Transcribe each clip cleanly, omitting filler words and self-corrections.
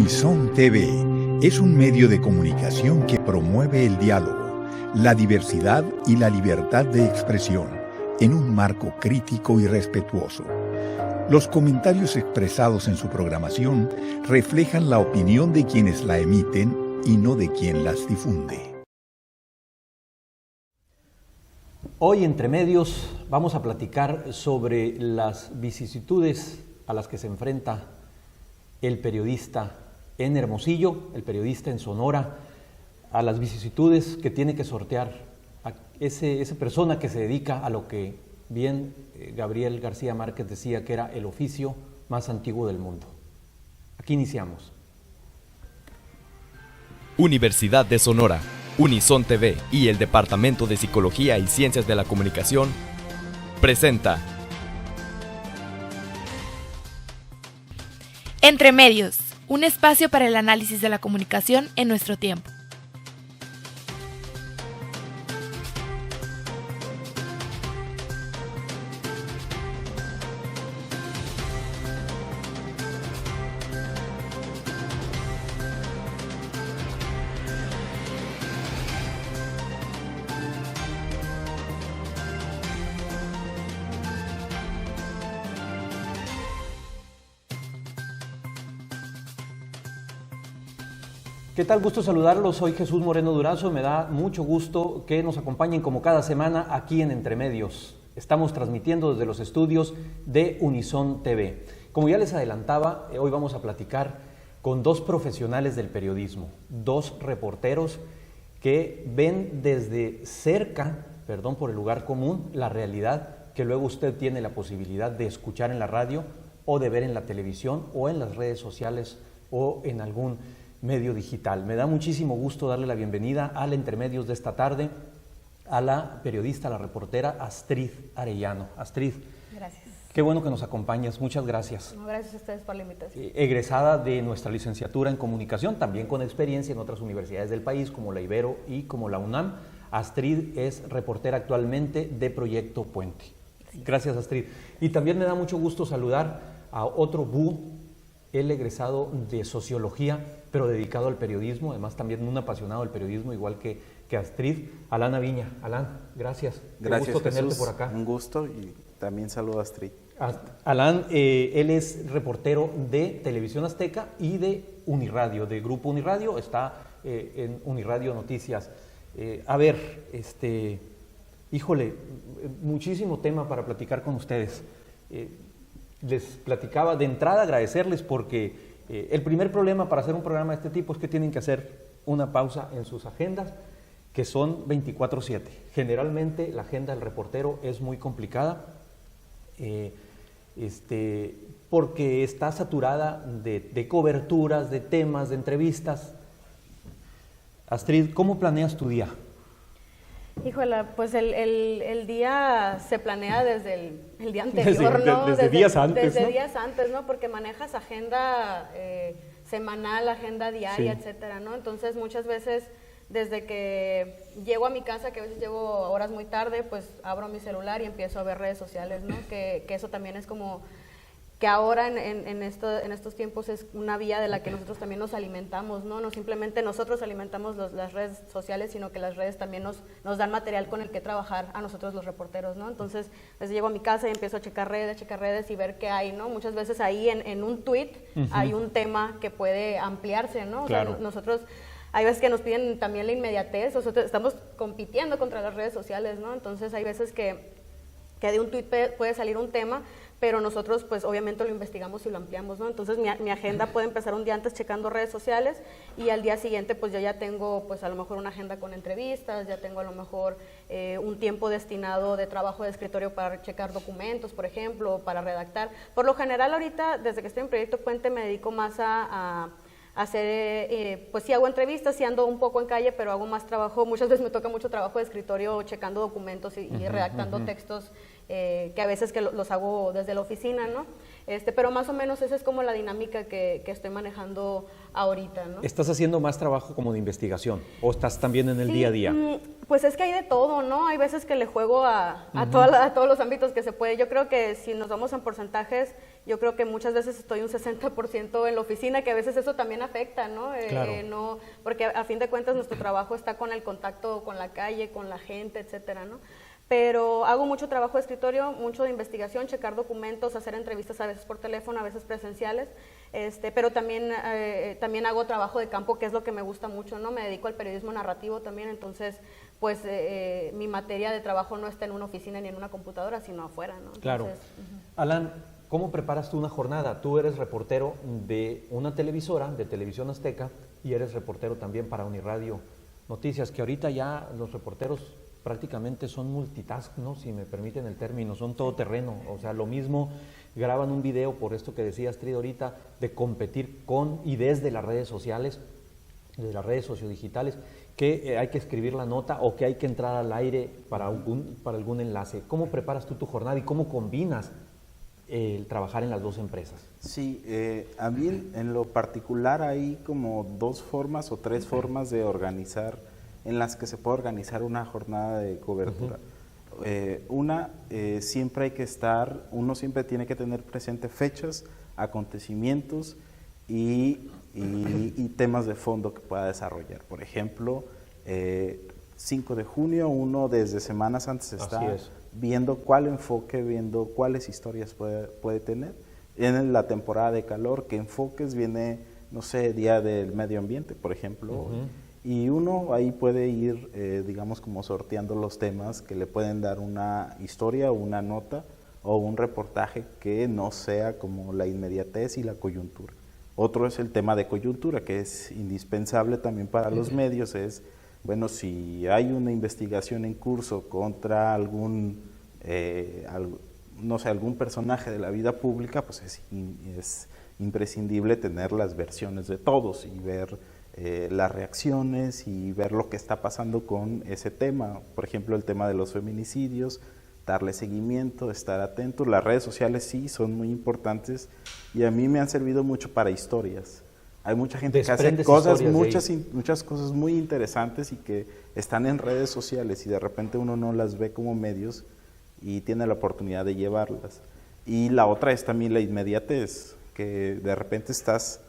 Unison TV es un medio de comunicación que promueve el diálogo, la diversidad y la libertad de expresión en un marco crítico y respetuoso. Los comentarios expresados en su programación reflejan la opinión de quienes la emiten y no de quien las difunde. Hoy, entre medios, vamos a platicar sobre las vicisitudes a las que se enfrenta el periodista en Hermosillo, el periodista en Sonora, a las vicisitudes que tiene que sortear a esa persona que se dedica a lo que bien Gabriel García Márquez decía que era el oficio más antiguo del mundo. Aquí iniciamos. Universidad de Sonora, Unison TV y el Departamento de Psicología y Ciencias de la Comunicación presenta Entre Medios, un espacio para el análisis de la comunicación en nuestro tiempo. ¿Qué tal? Gusto saludarlos. Soy Jesús Moreno Durazo. Me da mucho gusto que nos acompañen como cada semana aquí en Entre Medios. Estamos transmitiendo desde los estudios de Unison TV. Como ya les adelantaba, hoy vamos a platicar con dos profesionales del periodismo, dos reporteros que ven desde cerca, perdón por el lugar común, la realidad que luego usted tiene la posibilidad de escuchar en la radio o de ver en la televisión o en las redes sociales o en algún medio digital. Me da muchísimo gusto darle la bienvenida al Entre Medios de esta tarde a la periodista, la reportera Astrid Arellano. Astrid, gracias. Qué bueno que nos acompañas, muchas gracias. No, gracias a ustedes por la invitación. Egresada de nuestra licenciatura en comunicación, también con experiencia en otras universidades del país como la Ibero y como la UNAM. Astrid es reportera actualmente de Proyecto Puente. Sí. Gracias, Astrid. Y también me da mucho gusto saludar a otro BU, él egresado de Sociología, pero dedicado al periodismo, además también un apasionado del periodismo, igual que Astrid, Alan Aviña. Alan, gracias. Gracias, un gusto tenerte Jesús, por acá. Un gusto y también saludo a Astrid. Alan, él es reportero de Televisión Azteca y de Uniradio, de Grupo Uniradio, está en Uniradio Noticias. Híjole, muchísimo tema para platicar con ustedes. Les platicaba de entrada, agradecerles porque el primer problema para hacer un programa de este tipo es que tienen que hacer una pausa en sus agendas, que son 24/7. Generalmente la agenda del reportero es muy complicada, porque está saturada de coberturas, de temas, de entrevistas. Astrid, ¿cómo planeas tu día? Híjole, pues el día se planea desde el día anterior, ¿no? Desde días antes, Desde ¿no? días antes, ¿no? Porque manejas agenda semanal, agenda diaria, sí, etcétera, ¿no? Entonces, muchas veces, desde que llego a mi casa, que a veces llego a horas muy tarde, pues abro mi celular y empiezo a ver redes sociales, ¿no? Que eso también es como que ahora en estos tiempos es una vía de la que nosotros también nos alimentamos, ¿no? No simplemente nosotros alimentamos las redes sociales, sino que las redes también nos dan material con el que trabajar a nosotros los reporteros, ¿no? Entonces, pues llego a mi casa y empiezo a checar redes y ver qué hay, ¿no? Muchas veces ahí en un tweet hay un tema que puede ampliarse, ¿no? Claro. O sea, nosotros hay veces que nos piden también la inmediatez, nosotros estamos compitiendo contra las redes sociales, ¿no? Entonces hay veces que de un tweet puede salir un tema, pero nosotros pues obviamente lo investigamos y lo ampliamos, ¿no? Entonces mi agenda puede empezar un día antes checando redes sociales y al día siguiente pues yo ya tengo pues a lo mejor una agenda con entrevistas, ya tengo a lo mejor un tiempo destinado de trabajo de escritorio para checar documentos, por ejemplo, para redactar. Por lo general ahorita, desde que estoy en Proyecto Puente, me dedico más a hacer, pues sí hago entrevistas, sí ando un poco en calle, pero hago más trabajo, muchas veces me toca mucho trabajo de escritorio checando documentos y redactando textos que a veces que los hago desde la oficina, ¿no? Pero más o menos esa es como la dinámica que estoy manejando ahorita, ¿no? ¿Estás haciendo más trabajo como de investigación o estás también en el día a día? Pues es que hay de todo, ¿no? Hay veces que le juego a todos los ámbitos que se puede. Yo creo que si nos vamos en porcentajes, yo creo que muchas veces estoy un 60% en la oficina, que a veces eso también afecta, ¿no? Claro. Porque a fin de cuentas nuestro trabajo está con el contacto con la calle, con la gente, etcétera, ¿no? Pero hago mucho trabajo de escritorio, mucho de investigación, checar documentos, hacer entrevistas a veces por teléfono, a veces presenciales, pero también hago trabajo de campo, que es lo que me gusta mucho, ¿no? Me dedico al periodismo narrativo también, entonces, pues, mi materia de trabajo no está en una oficina ni en una computadora, sino afuera, ¿no? Entonces, Claro. Alan, ¿cómo preparas tú una jornada? Tú eres reportero de una televisora, de Televisión Azteca, y eres reportero también para Uniradio Noticias, que ahorita ya los reporteros prácticamente son multitask, ¿no? Si me permiten el término, son todoterreno. O sea, lo mismo graban un video, por esto que decía Astrid ahorita, de competir con y desde las redes sociales, de las redes sociodigitales, que hay que escribir la nota o que hay que entrar al aire para algún enlace. ¿Cómo preparas tú tu jornada y cómo combinas el trabajar en las dos empresas? Sí, a mí en lo particular hay como 2 formas o 3 formas de organizar, en las que se puede organizar una jornada de cobertura. Siempre hay que uno siempre tiene que tener presente fechas, acontecimientos y temas de fondo que pueda desarrollar. Por ejemplo, 5 de junio, uno desde semanas antes está viendo cuál enfoque, viendo cuáles historias puede tener. En la temporada de calor, ¿qué enfoques? Viene, no sé, Día del Medio Ambiente, por ejemplo. Y uno ahí puede ir, digamos, como sorteando los temas que le pueden dar una historia, una nota o un reportaje que no sea como la inmediatez y la coyuntura. Otro es el tema de coyuntura, que es indispensable también para los medios, bueno, si hay una investigación en curso contra algún personaje de la vida pública, pues es imprescindible tener las versiones de todos y ver las reacciones y ver lo que está pasando con ese tema. Por ejemplo, el tema de los feminicidios, darle seguimiento, estar atentos. Las redes sociales sí son muy importantes y a mí me han servido mucho para historias. Hay mucha gente que hace cosas, muchas cosas muy interesantes y que están en redes sociales y de repente uno no las ve como medios y tiene la oportunidad de llevarlas. Y la otra es también la inmediatez, que de repente estás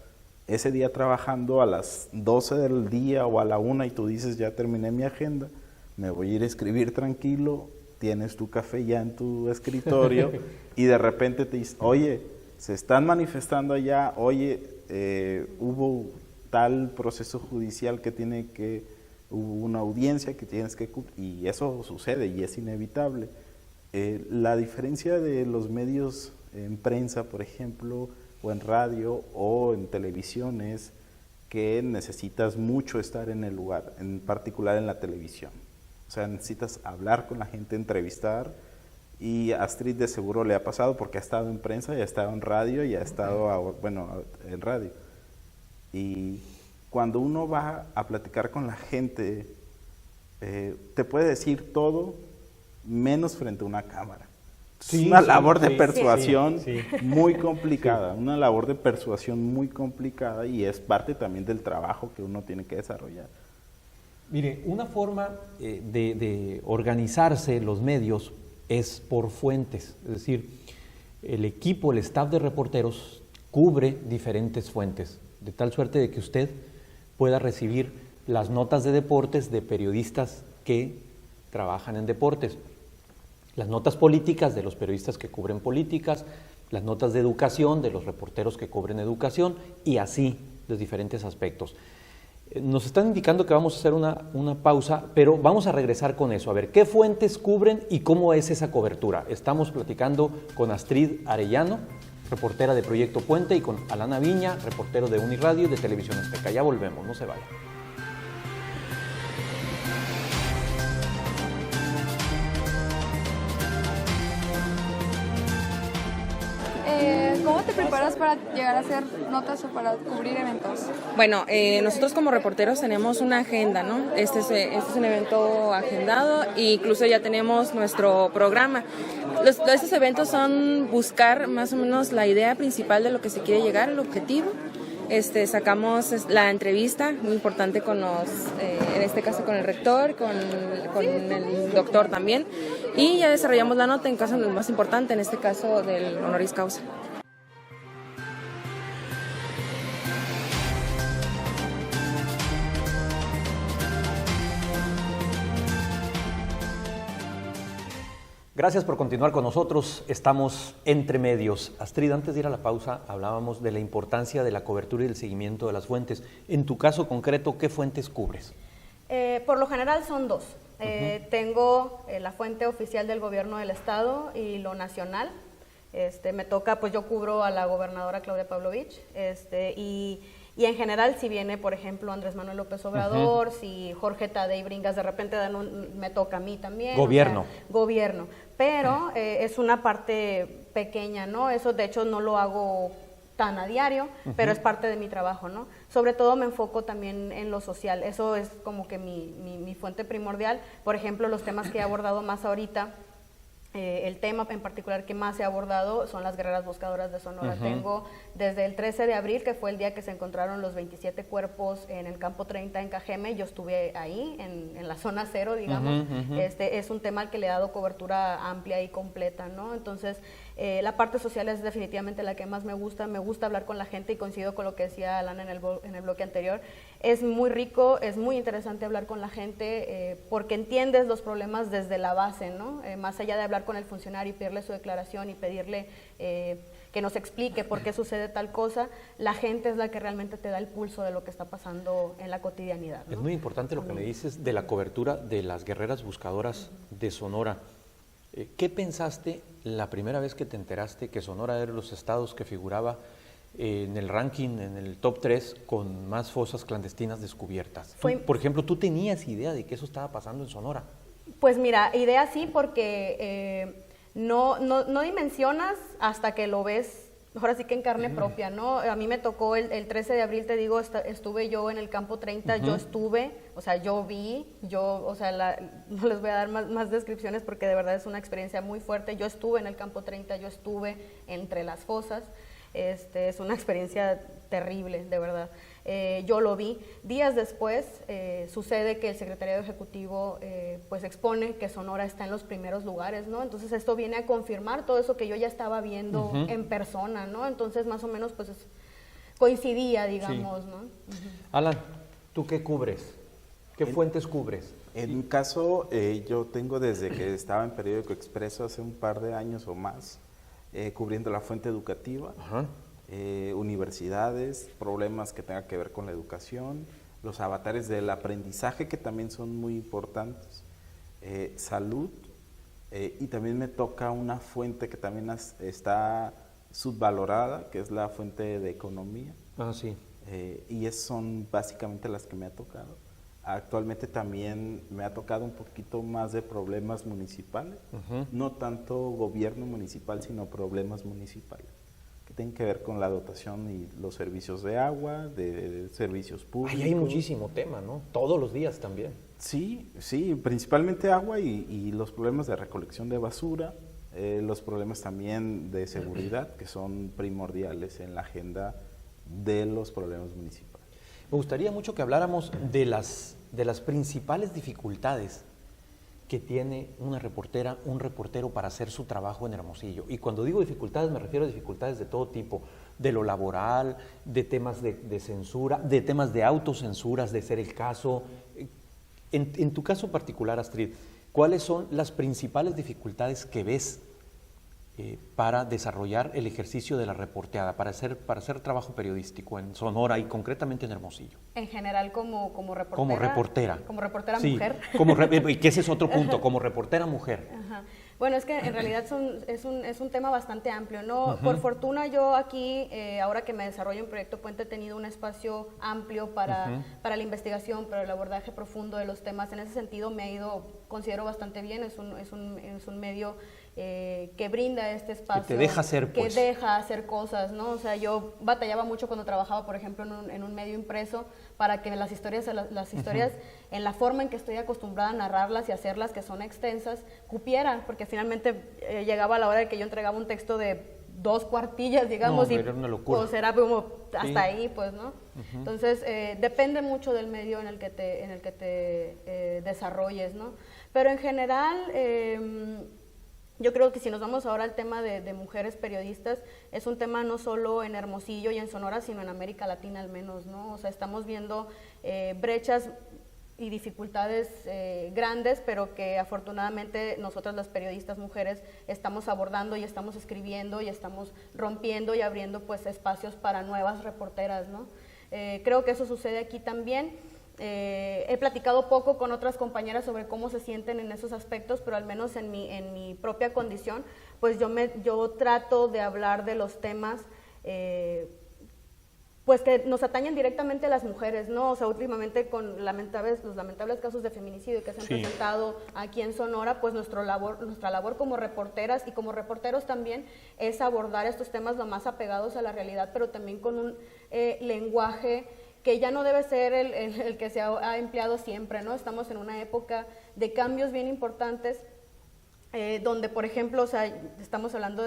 ese día trabajando a las 12 del día o a la 1 y tú dices, ya terminé mi agenda, me voy a ir a escribir tranquilo, tienes tu café ya en tu escritorio y de repente te dices, oye, se están manifestando allá, oye, hubo tal proceso judicial hubo una audiencia que tienes que, y eso sucede y es inevitable. La diferencia de los medios en prensa, por ejemplo, o en radio o en televisión es que necesitas mucho estar en el lugar, en particular en la televisión. O sea, necesitas hablar con la gente, entrevistar, y a Astrid de seguro le ha pasado porque ha estado en prensa y ha estado en radio y ha estado, en radio. Y cuando uno va a platicar con la gente, te puede decir todo menos frente a una cámara. Es una labor de persuasión muy complicada, una labor de persuasión muy complicada y es parte también del trabajo que uno tiene que desarrollar. Mire, una forma de organizarse los medios es por fuentes, es decir, el equipo, el staff de reporteros cubre diferentes fuentes, de tal suerte de que usted pueda recibir las notas de deportes de periodistas que trabajan en deportes, las notas políticas de los periodistas que cubren políticas, las notas de educación de los reporteros que cubren educación y así los diferentes aspectos. Nos están indicando que vamos a hacer una pausa, pero vamos a regresar con eso. A ver, ¿qué fuentes cubren y cómo es esa cobertura? Estamos platicando con Astrid Arellano, reportera de Proyecto Puente, y con Alan Aviña, reportero de Uniradio y de Televisión Azteca. Ya volvemos, no se vayan. ¿Cómo te preparas para llegar a hacer notas o para cubrir eventos? Bueno, nosotros como reporteros tenemos una agenda, ¿no? Este es un evento agendado e incluso ya tenemos nuestro programa. Estos eventos son buscar más o menos la idea principal de lo que se quiere llegar, el objetivo. Sacamos la entrevista, muy importante con en este caso con el rector, con el doctor también, y ya desarrollamos la nota en caso lo más importante, en este caso del honoris causa. Gracias por continuar con nosotros. Estamos entre medios. Astrid, antes de ir a la pausa, hablábamos de la importancia de la cobertura y el seguimiento de las fuentes. En tu caso concreto, ¿qué fuentes cubres? Por lo general son dos. Tengo la fuente oficial del gobierno del estado y lo nacional. Me toca, pues yo cubro a la gobernadora Claudia Pavlovich, y en general si viene, por ejemplo, Andrés Manuel López Obrador, si Jorge Tadei Bringas de repente me toca a mí también. Gobierno. O sea, gobierno. Pero es una parte pequeña, ¿no? Eso de hecho no lo hago tan a diario, pero es parte de mi trabajo, ¿no? Sobre todo me enfoco también en lo social, eso es como que mi fuente primordial. Por ejemplo, los temas que he abordado más ahorita, el tema en particular que más he abordado son las guerreras buscadoras de Sonora. Tengo desde el 13 de abril, que fue el día que se encontraron los 27 cuerpos en el campo 30 en Cajeme, yo estuve ahí, en la zona cero, digamos. Es un tema al que le he dado cobertura amplia y completa, ¿no? Entonces, la parte social es definitivamente la que más me gusta hablar con la gente y coincido con lo que decía Alana en el bloque anterior. Es muy rico, es muy interesante hablar con la gente porque entiendes los problemas desde la base, ¿no? Más allá de hablar con el funcionario y pedirle su declaración y pedirle que nos explique por qué sucede tal cosa, la gente es la que realmente te da el pulso de lo que está pasando en la cotidianidad, ¿no? Es muy importante lo que me dices de la cobertura de las guerreras buscadoras de Sonora. ¿Qué pensaste la primera vez que te enteraste que Sonora era de los estados que figuraba en el ranking, en el top 3 con más fosas clandestinas descubiertas? Por ejemplo, ¿tú tenías idea de que eso estaba pasando en Sonora? Pues mira, idea sí, porque no dimensionas hasta que lo ves, ahora sí que en carne propia, ¿no? A mí me tocó el 13 de abril, te digo, estuve yo en el campo 30, yo estuve, o sea, yo vi, o sea, no les voy a dar más descripciones porque de verdad es una experiencia muy fuerte. Yo estuve en el campo 30, yo estuve entre las fosas, es una experiencia terrible, de verdad. Yo lo vi. Días después sucede que el secretariado ejecutivo pues expone que Sonora está en los primeros lugares, ¿no? Entonces esto viene a confirmar todo eso que yo ya estaba viendo en persona, ¿no? Entonces más o menos pues coincidía, digamos, ¿no? Alan, ¿tú qué cubres? ¿Qué fuentes cubres? En mi caso, yo tengo desde que estaba en Periódico Expreso hace un par de años o más, cubriendo la fuente educativa. Universidades, problemas que tengan que ver con la educación, los avatares del aprendizaje que también son muy importantes, salud, y también me toca una fuente que también está subvalorada, que es la fuente de economía. Sí. Y esas son básicamente las que me ha tocado. Actualmente también me ha tocado un poquito más de problemas municipales, no tanto gobierno municipal, sino problemas municipales que tienen que ver con la dotación y los servicios de agua, de servicios públicos. Ahí hay muchísimo tema, ¿no? Todos los días también. Sí, principalmente agua y los problemas de recolección de basura, los problemas también de seguridad, que son primordiales en la agenda de los problemas municipales. Me gustaría mucho que habláramos de las principales dificultades que tiene una reportera, un reportero para hacer su trabajo en Hermosillo. Y cuando digo dificultades, me refiero a dificultades de todo tipo, de lo laboral, de temas de censura, de temas de autocensuras, de ser el caso. En tu caso particular, Astrid, ¿cuáles son las principales dificultades que ves para desarrollar el ejercicio de la reporteada, para hacer trabajo periodístico en Sonora y concretamente en Hermosillo? En general como reportera. Como reportera. Como reportera sí, mujer. Y que ese es otro punto, como reportera mujer. Ajá. Bueno, es que en realidad es un tema bastante amplio, ¿no? Por fortuna yo aquí, ahora que me desarrollo en Proyecto Puente, he tenido un espacio amplio para la investigación, para el abordaje profundo de los temas. En ese sentido me ha ido, considero bastante bien, es un medio que brinda este espacio. Que te deja hacer, que pues. deja hacer cosas, ¿no? O sea, yo batallaba mucho cuando trabajaba, por ejemplo, en un medio impreso, para que las historias en la forma en que estoy acostumbrada a narrarlas y hacerlas, que son extensas, cupieran, porque finalmente llegaba la hora de que yo entregaba un texto de 2 cuartillas, digamos, No, y era una locura. pues era como hasta Sí. ahí, pues, ¿no? Entonces, depende mucho del medio en el que te desarrolles, ¿no? Pero en general, yo creo que si nos vamos ahora al tema de mujeres periodistas, es un tema no solo en Hermosillo y en Sonora, sino en América Latina al menos, ¿no? O sea, estamos viendo brechas y dificultades grandes, pero que afortunadamente nosotras las periodistas mujeres estamos abordando y estamos escribiendo y estamos rompiendo y abriendo pues espacios para nuevas reporteras, ¿no? Creo que eso sucede aquí también. He platicado poco con otras compañeras sobre cómo se sienten en esos aspectos, pero al menos en mi propia condición, pues yo trato de hablar de los temas pues que nos atañen directamente a las mujeres, ¿no? O sea, últimamente con los lamentables casos de feminicidio que se han presentado aquí en Sonora, pues nuestra labor como reporteras y como reporteros también es abordar estos temas lo más apegados a la realidad, pero también con un lenguaje que ya no debe ser el que se ha empleado siempre, ¿no? Estamos en una época de cambios bien importantes, donde, por ejemplo, o sea, estamos hablando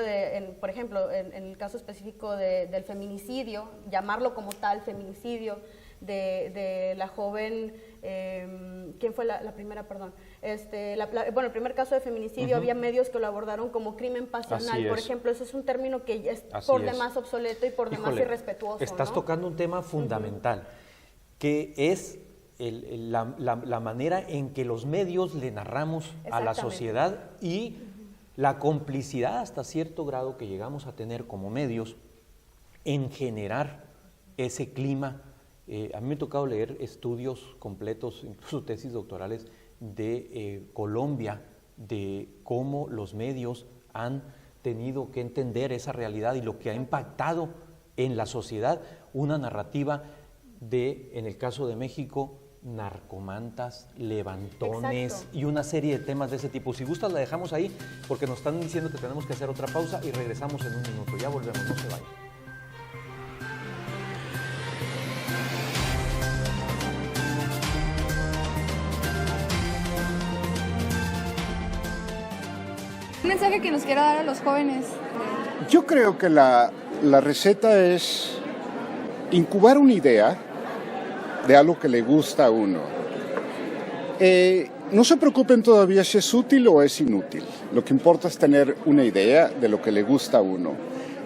por ejemplo, en el caso específico del feminicidio, llamarlo como tal, feminicidio, de la joven, ¿quién fue la primera? Perdón. Bueno, el primer caso de feminicidio, había medios que lo abordaron como crimen pasional, por ejemplo. Eso es un término que es demás obsoleto y por demás irrespetuoso. Estás tocando un tema fundamental, que es la manera en que los medios le narramos a la sociedad y la complicidad hasta cierto grado que llegamos a tener como medios en generar ese clima. A mí me ha tocado leer estudios completos, incluso tesis doctorales de Colombia, de cómo los medios han tenido que entender esa realidad y lo que ha impactado en la sociedad una narrativa en el caso de México, narcomantas, levantones y una serie de temas de ese tipo. Si gustas la dejamos ahí porque nos están diciendo que tenemos que hacer otra pausa y regresamos en un minuto. Ya volvemos, no se vayan. Un mensaje que nos quiera dar a los jóvenes. Yo creo que la receta es incubar una idea de algo que le gusta a uno. No se preocupen todavía si es útil o es inútil. Lo que importa es tener una idea de lo que le gusta a uno.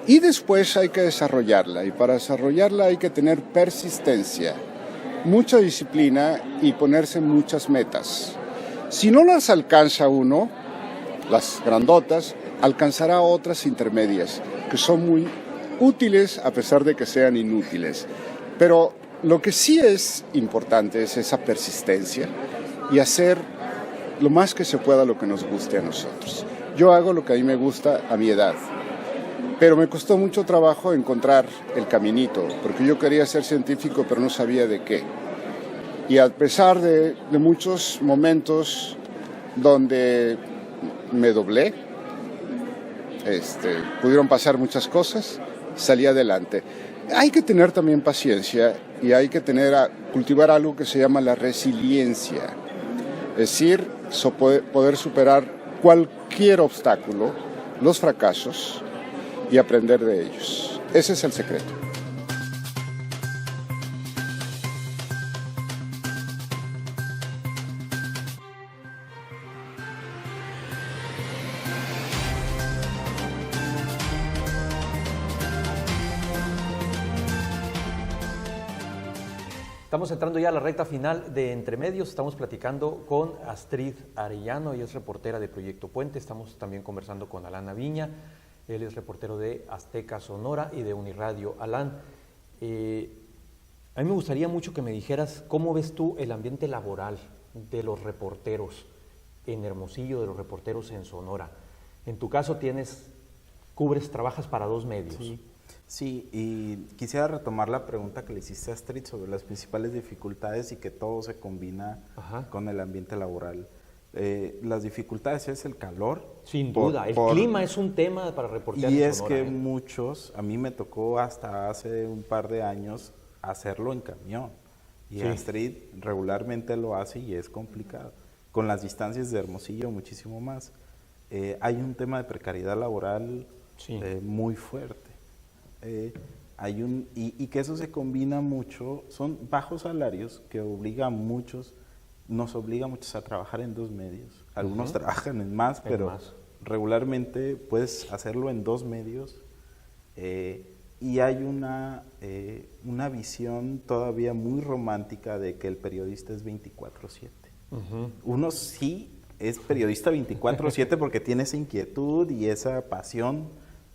Y después hay que desarrollarla. Y para desarrollarla hay que tener persistencia, mucha disciplina y ponerse muchas metas. Si no las alcanza uno, las grandotas, alcanzará otras intermedias, que son muy útiles a pesar de que sean inútiles. Pero lo que sí es importante es esa persistencia y hacer lo más que se pueda lo que nos guste a nosotros. Yo hago lo que a mí me gusta a mi edad, pero me costó mucho trabajo encontrar el caminito, porque yo quería ser científico pero no sabía de qué. Y a pesar de muchos momentos donde me doblé, pudieron pasar muchas cosas, salí adelante. Hay que tener también paciencia y hay que cultivar algo que se llama la resiliencia, es decir, poder superar cualquier obstáculo, los fracasos y aprender de ellos. Ese es el secreto. Estamos entrando ya a la recta final de Entre Medios. Estamos platicando con Astrid Arellano, ella es reportera de Proyecto Puente. Estamos también conversando con Alan Aviña, él es reportero de Azteca Sonora y de Uniradio. Alan, a mí me gustaría mucho que me dijeras cómo ves tú el ambiente laboral de los reporteros en Hermosillo, de los reporteros en Sonora. En tu caso trabajas para 2 medios. Sí, y quisiera retomar la pregunta que le hiciste a Astrid sobre las principales dificultades y que todo se combina con el ambiente laboral. Las dificultades es el calor. Sin duda, el clima es un tema para reportear y en es Sonora, que muchos, a mí me tocó hasta hace un par de años hacerlo en camión. Y Sí. Astrid regularmente lo hace y es complicado. Con las distancias de Hermosillo muchísimo más. Hay un tema de precariedad laboral Sí. muy fuerte. Y que eso se combina mucho, son bajos salarios que nos obliga a muchos a trabajar en 2 medios. Algunos trabajan en más, pero regularmente puedes hacerlo en 2 medios. Y hay una visión todavía muy romántica de que el periodista es 24/7. Uno sí es periodista 24/7 porque tiene esa inquietud y esa pasión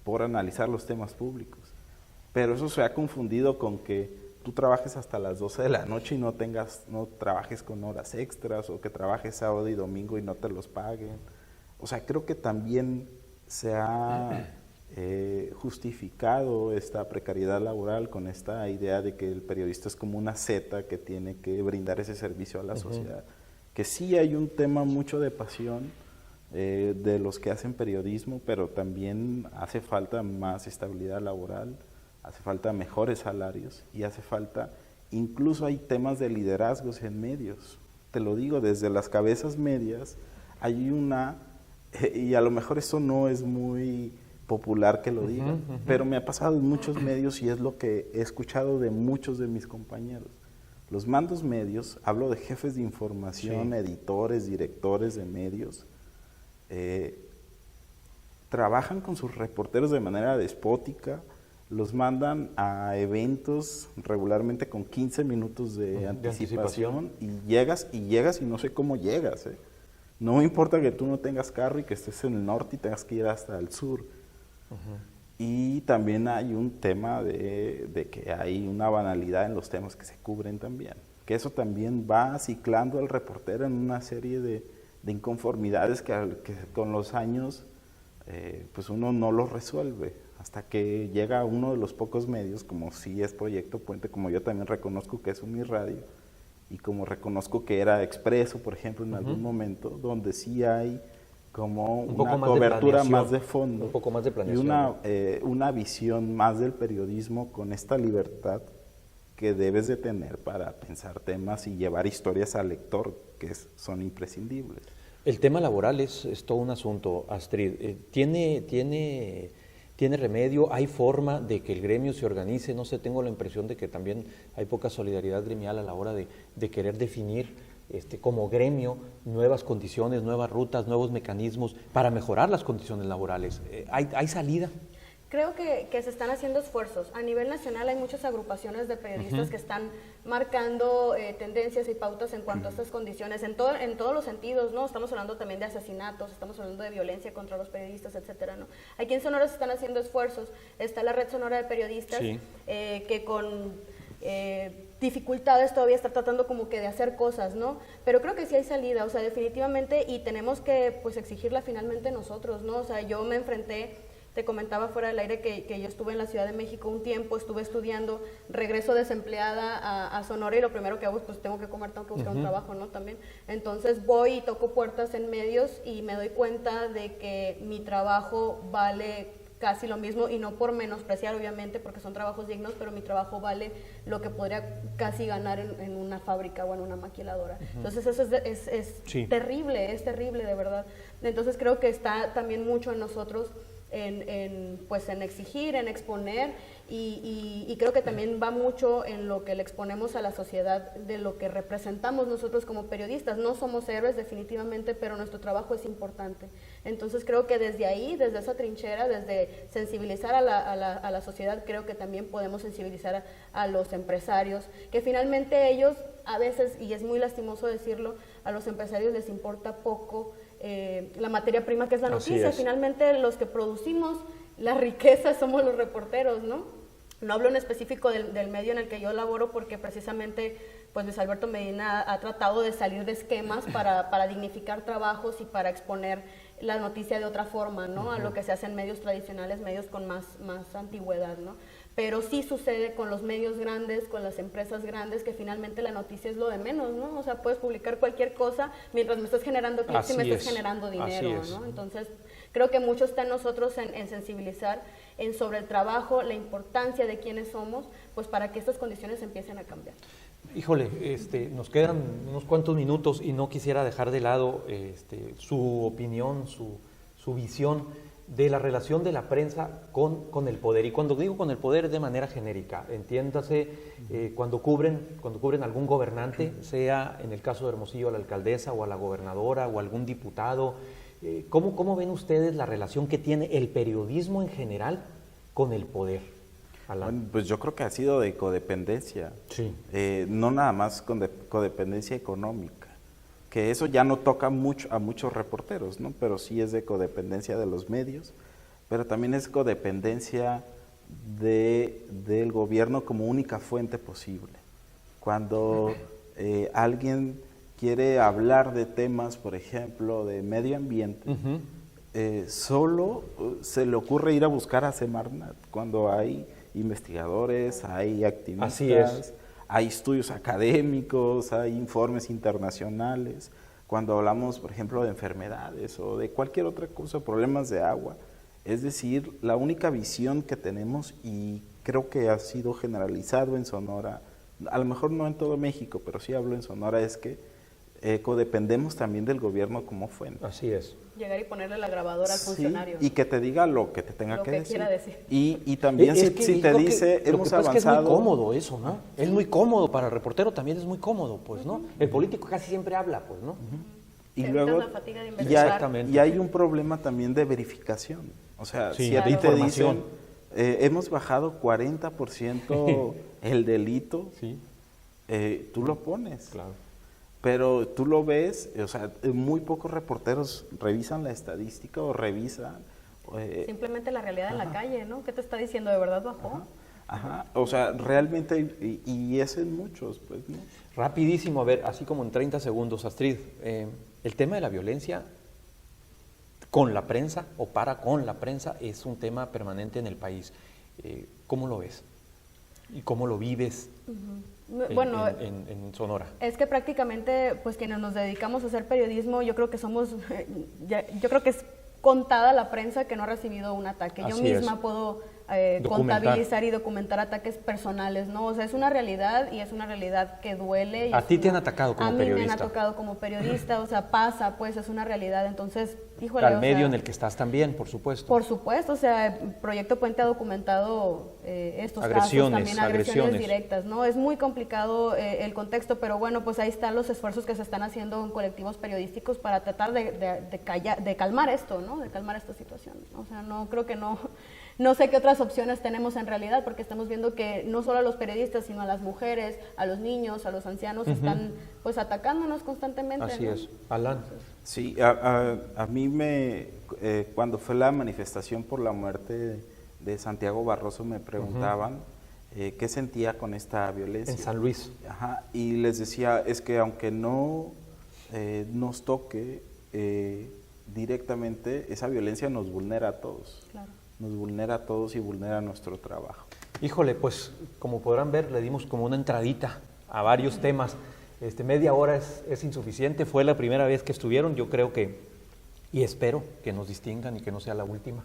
por analizar los temas públicos. Pero eso se ha confundido con que tú trabajes hasta las 12 de la noche y no trabajes con horas extras, o que trabajes sábado y domingo y no te los paguen. O sea, creo que también se ha justificado esta precariedad laboral con esta idea de que el periodista es como una seta que tiene que brindar ese servicio a la sociedad. Que sí hay un tema mucho de pasión de los que hacen periodismo, pero también hace falta más estabilidad laboral, hace falta mejores salarios y hace falta, incluso hay temas de liderazgos en medios. Te lo digo, desde las cabezas medias hay y a lo mejor eso no es muy popular que lo diga, pero me ha pasado en muchos medios y es lo que he escuchado de muchos de mis compañeros. Los mandos medios, hablo de jefes de información, editores, directores de medios, trabajan con sus reporteros de manera despótica, los mandan a eventos regularmente con 15 minutos de anticipación y llegas y no sé cómo llegas. No importa que tú no tengas carro y que estés en el norte y tengas que ir hasta el sur. Y también hay un tema de que hay una banalidad en los temas que se cubren también. Que eso también va ciclando al reportero en una serie de inconformidades que con los años pues uno no los resuelve. Hasta que llega uno de los pocos medios, como sí es Proyecto Puente, como yo también reconozco que es Uniradio, y como reconozco que era Expreso, por ejemplo, en algún momento, donde sí hay como una cobertura más de fondo, un poco más de planeación, y una visión más del periodismo con esta libertad que debes de tener para pensar temas y llevar historias al lector, que son imprescindibles. El tema laboral es todo un asunto, Astrid. ¿Tiene remedio? ¿Hay forma de que el gremio se organice? No sé, tengo la impresión de que también hay poca solidaridad gremial a la hora de querer definir como gremio nuevas condiciones, nuevas rutas, nuevos mecanismos para mejorar las condiciones laborales. ¿Hay salida? Creo que se están haciendo esfuerzos. A nivel nacional hay muchas agrupaciones de periodistas que están marcando tendencias y pautas en cuanto a estas condiciones, en todos los sentidos, ¿no? Estamos hablando también de asesinatos, estamos hablando de violencia contra los periodistas, etcétera, ¿no? Aquí en Sonora se están haciendo esfuerzos. Está la Red Sonora de Periodistas, que con dificultades todavía está tratando como que de hacer cosas, ¿no? Pero creo que sí hay salida, o sea, definitivamente, y tenemos que pues exigirla finalmente nosotros, ¿no? O sea, yo me enfrenté, te comentaba fuera del aire que yo estuve en la Ciudad de México un tiempo, estuve estudiando, regreso desempleada a Sonora y lo primero que hago es pues tengo que comer, tengo que buscar un trabajo, ¿no? También. Entonces voy y toco puertas en medios y me doy cuenta de que mi trabajo vale casi lo mismo, y no por menospreciar obviamente porque son trabajos dignos, pero mi trabajo vale lo que podría casi ganar en una fábrica o en una maquiladora. Entonces eso es terrible, de verdad. Entonces creo que está también mucho en nosotros en exigir, en exponer, y creo que también va mucho en lo que le exponemos a la sociedad de lo que representamos nosotros como periodistas. No somos héroes definitivamente, pero nuestro trabajo es importante. Entonces creo que desde ahí, desde esa trinchera, desde sensibilizar a la sociedad, creo que también podemos sensibilizar a los empresarios, que finalmente ellos a veces, y es muy lastimoso decirlo, a los empresarios les importa poco la materia prima que es la noticia. Finalmente los que producimos la riqueza somos los reporteros, ¿no? No hablo en específico del medio en el que yo laboro porque precisamente pues Luis Alberto Medina ha tratado de salir de esquemas para dignificar trabajos y para exponer la noticia de otra forma, ¿no? A lo que se hace en medios tradicionales, medios con más antigüedad, ¿no? pero sí sucede con los medios grandes, con las empresas grandes, que finalmente la noticia es lo de menos, ¿no? O sea, puedes publicar cualquier cosa mientras me estás generando clics y me estás generando dinero, ¿no? Entonces, creo que mucho está en nosotros en sensibilizar sobre el trabajo, la importancia de quiénes somos, pues para que estas condiciones empiecen a cambiar. Híjole, nos quedan unos cuantos minutos y no quisiera dejar de lado su opinión, su visión de la relación de la prensa con el poder. Y cuando digo con el poder es de manera genérica, entiéndase, cuando cubren algún gobernante, sea en el caso de Hermosillo a la alcaldesa o a la gobernadora o algún diputado, ¿cómo ven ustedes la relación que tiene el periodismo en general con el poder? Bueno, pues yo creo que ha sido de codependencia, sí. No nada más con codependencia económica, que eso ya no toca mucho a muchos reporteros, ¿no? Pero sí es de codependencia de los medios, pero también es codependencia del gobierno como única fuente posible. Cuando alguien quiere hablar de temas, por ejemplo, de medio ambiente, solo se le ocurre ir a buscar a Semarnat, cuando hay investigadores, hay activistas, hay estudios académicos, hay informes internacionales. Cuando hablamos, por ejemplo, de enfermedades o de cualquier otra cosa, problemas de agua, es decir, la única visión que tenemos, y creo que ha sido generalizado en Sonora, a lo mejor no en todo México, pero sí hablo en Sonora, es que codependemos también del gobierno como fuente. Así es. Llegar y ponerle la grabadora al funcionario. Y que te diga lo que te tenga lo que decir. Quiera decir. Y también si te dice, hemos avanzado. Es que es muy cómodo eso, ¿no? Es muy cómodo, para el reportero también es muy cómodo, pues, ¿no? El político casi siempre habla, pues, ¿no? Y luego, la fatiga de investigar. y hay un problema también de verificación. O sea, si a ti te dicen, hemos bajado 40% el delito, tú lo pones. Claro. Pero tú lo ves, o sea, muy pocos reporteros revisan la estadística o revisan. Simplemente la realidad en la calle, ¿no? ¿Qué te está diciendo? ¿De verdad bajó? O sea, realmente, y es en muchos, pues, ¿no? Rapidísimo, a ver, así como en 30 segundos, Astrid, el tema de la violencia con la prensa o con la prensa es un tema permanente en el país. ¿Cómo lo ves? ¿Y cómo lo vives? Bueno, en Sonora. Es que prácticamente, pues quienes nos dedicamos a hacer periodismo, yo creo que yo creo que es contada la prensa que no ha recibido un ataque. Yo misma puedo contabilizar y documentar ataques personales, ¿no? O sea, es una realidad y es una realidad que duele. Y ¿A ti te han atacado como periodista? A mí me han atacado como periodista, o sea, pasa, pues es una realidad. Entonces, híjole. Al medio en el que estás también, por supuesto. Por supuesto, o sea, Proyecto Puente ha documentado estos casos, también agresiones directas, ¿no? Es muy complicado el contexto, pero bueno, pues ahí están los esfuerzos que se están haciendo en colectivos periodísticos para tratar de calmar esto, ¿no? De calmar esta situación. O sea, no creo que no sé qué otras opciones tenemos en realidad, porque estamos viendo que no solo a los periodistas, sino a las mujeres, a los niños, a los ancianos, están pues atacándonos constantemente. Así ¿no? es. Alan. Sí, a mí cuando fue la manifestación por la muerte de Santiago Barroso, me preguntaban qué sentía con esta violencia. En San Luis. Ajá, y les decía, es que aunque no nos toque directamente, esa violencia nos vulnera a todos. Claro. Nos vulnera a todos y vulnera nuestro trabajo. Híjole, pues como podrán ver, le dimos como una entradita a varios temas. Media hora es insuficiente, fue la primera vez que estuvieron, yo creo que, y espero que nos distingan y que no sea la última.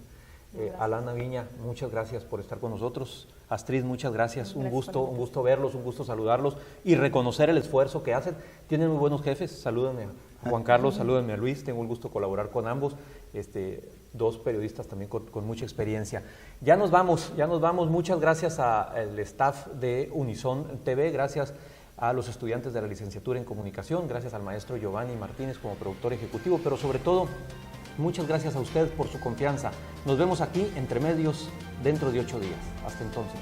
Alana Viña, muchas gracias por estar con nosotros. Astrid, muchas gracias, un gusto verlos, un gusto saludarlos y reconocer el esfuerzo que hacen. Tienen muy buenos jefes, salúdenme a Juan Carlos, salúdenme a Luis, tengo el gusto de colaborar con ambos, dos periodistas también con mucha experiencia. Ya nos vamos, muchas gracias al staff de Unison TV, gracias a los estudiantes de la licenciatura en comunicación, gracias al maestro Giovanni Martínez como productor ejecutivo, pero sobre todo, muchas gracias a ustedes por su confianza. Nos vemos aquí, Entre Medios, dentro de 8 días. Hasta entonces.